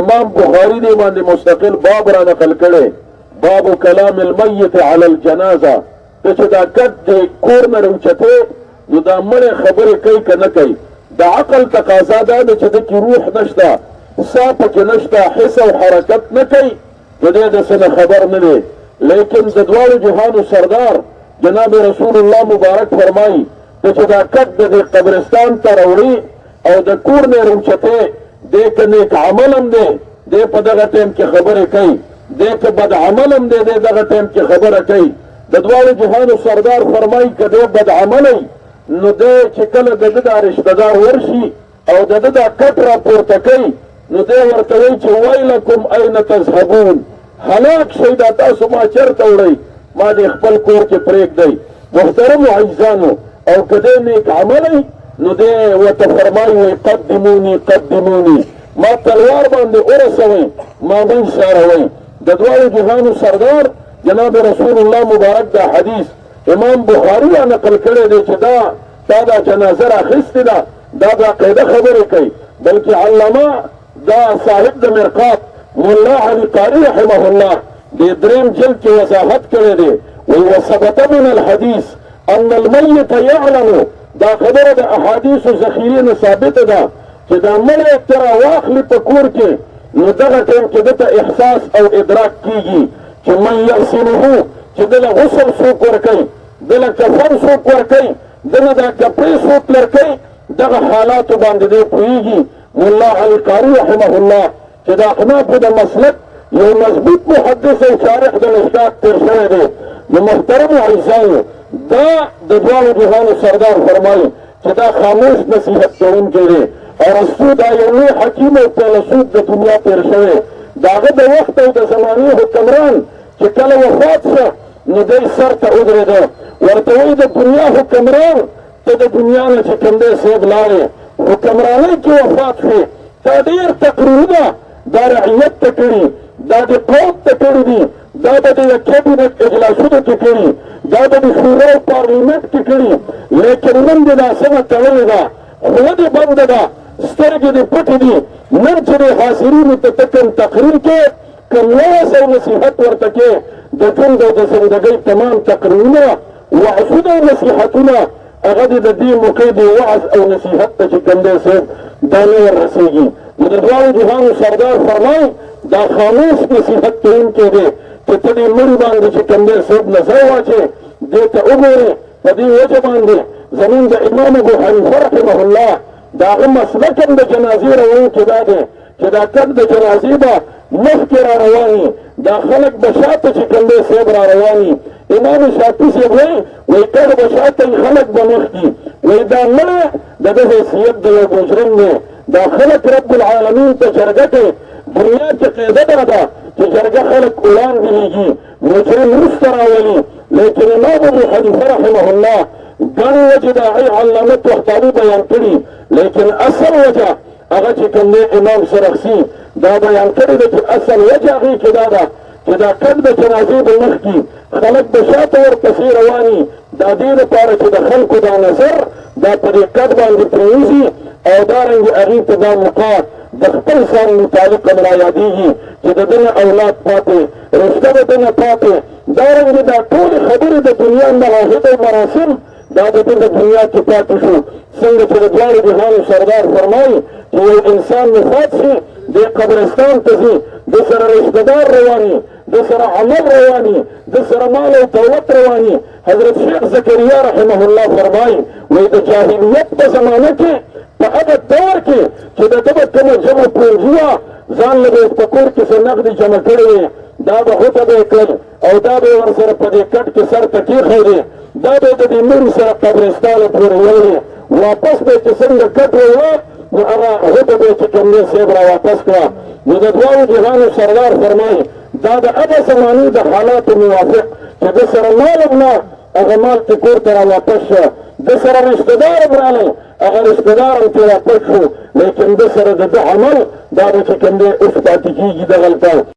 امام بخاری دی باندې مستقل باب را نقل کړي باب کلام المیت علی الجنازه ته چې دا کټ دی کور نه راوچته نو دا مړ خبره کوي کنه کوي د عقل تقاضا ده چې د کی روح نشته صاحب کې نشته حس او حرکت نه کوي نو د څه خبر نه دی لیکن د دوه جهان سردار جناب رسول الله مبارک فرمایي چې دا کټ د قبرستان ته راوړي او د کور نه راوچته دیکھ نیک عملم دے دے پا دغا ٹیم کی خبر کئی دیکھ بد عملم دے دے دغا ٹیم کی خبر کئی ددوال جہان سردار فرمائی کہ دے بد عملی نو دے چکل ددا رشتدار ورشی او ددا کٹ را پورتا کئی نو دے ورطوئی چی ویلکم این تذهبون حلاک شیدہ تاسو ما چرتا وڑی ما دے خپل کور کی پریک دی محترم و عزیزانو او کدے نیک عملی نو دے وتفرمائی وی قدمونی ما تلوار باندے ارسوئی ما من ساروئی ددوال جہان سردار جناب رسول اللہ مبارک دا حدیث امام بخاری نقل کرے دے چھ دا جنازر اخست دا قیدہ خبر کئی بلکہ علامہ دا صاحب دا مرقات مولا علی قاری رحمہ اللہ دے درین جلد کی وضاحت کرے دے وثبت من الحدیث ان المیت یعلم دا خبره د احادیث و ذخیرین ثابت ده چې دا مړی ترا واخلي په کور کې نو دغه ټیم کې دته احساس او ادراک کیږي چې من یغسله چې دله غسل څوک ورکوي دله کفن څوک ورکوي دله دا کپړې څوک لرکوي دغه حالاتو باندې دی پوهېږي مولا علی قاري رحمه الله چې د احنافو د مسلک یو مضبوط محدث او شارح د مشکات تېر شوی دی نو محترمو عزیزانو دا د دوالو جهانو سردار فرمایي چې دا خاموش نصیحت کوونکی دی او رسول دا یو لوی حکیم او فیلسوف د دنیا تېر شوی د هغه د وخت او د زمانې حکمران چې کله وفات شه نو دی سر ته ودرېده ورته وایي د دنیا حکمران ته د دنیا نه چې کوم دی صاحب لاړې حکمرانۍ کې وفات شوې تا ډېر تقریرونه دا رعیت ته کړي دا د قوم ته کړي دي دا به د کابینټ اجلاسونو کې کړي دا به د شورا او پارلیمنټ کې کړي لیکن نن دې دا سمه تړلې ده خوله دې بنده ده سترګې دې پټې دي نن چې د حاضرینو ته ته کوم تقریر کې کوم وعظ او نصیحت ورته کې د ژوند او د زندګۍ تمام تقریرونه وعظونه او نصیحتونه هغه دې د دې موقع د وعظ او نصیحت ته چې کوم دی صاحب دا نه وررسېږي نو د دواړو جهانو سردار فرمایي دا خاموش نصیحت کوونکی دی چې ته دې مړي باندې چې کوم دی صاحب نظر واچې دې ته وګورې په دې وجه باندې زمونږ د امام ابو حنیفه رحمه الله د هغه مسلک هم د جنازې روانکي دا دی چې دا کټ د جنازې به مخکې را رواني دا خلک به شاته چې کوم دی صاحب را رواني امام شافعي صاحب وایي کټ به شاته خلک به مخکي وایي دا مړی د ده حیثیت د یو مجرم دی دا خلک رب العالمین ته جرګه کوي دنیا کې قاعده دا ده چې جرګه خلک وړاندې مجرم وروسته راولي لیکن امام ابو حنیفه رحمه الله ګڼې وجې د هغې علامه طحطاوي بیان کړي لیکن اصل وجه هغه چې کوم دی امام سرخسي دا بیان کړې ده چې اصل وجه هغې کې دا ده چې دا کټ د جنازې به مخکې خلک به شاته ورپسې رواني دا دې دپاره چې د خلکو دا نظر دا په دې کټ باندې پرېوځي او دارنګې هغې ته دا مقام د خپل ځان متعلق هم را یادېږي چې د ده نه اولاد پاتې رشته د ده نه پاتې دارنګې دا ټولې خبرې د دنیا مراحل او مراسم دا د ده د دنیا کې پاتې شو څنګه چې د دواړو جهانو سردار فرمایي چې یو انسان وفات شي دې قبرستان ته ځي د سره رشتهدار رواني د سره عمل رواني د سره مال او دولت رواني حضرت شیخ زکریا رحمه الله فرمایي وایي د جاهلیت په زمانه کې په هغه دور کې چې د ده به کومه جمع پونجي وه ځان له به په کور کې څه نغدې جمع کړې وې دا به غوټه به یې کړل او دا به یې ورسره په دې کټ کې سر ته کېښودې دا به یې د دې مړي سره قبرستانو پورې وړې واپس به یې چې څنګه کټ ووه نو هغه غوټه به یې چې کوم دی صاحب را واپس کړه نو د دواړو جهانو سردار فرمایي دا د هغه زمانې د حالاتو موافق چې ده سره مال هم نه هغه مال چې کور ته را واپس شه ده سره رشتهدار هم راغی هغه رشتهدار هم ترې واپس شو لیکن ده سره د ده عمل دا به چې کوم دی اوس پاتې کېږي دغلته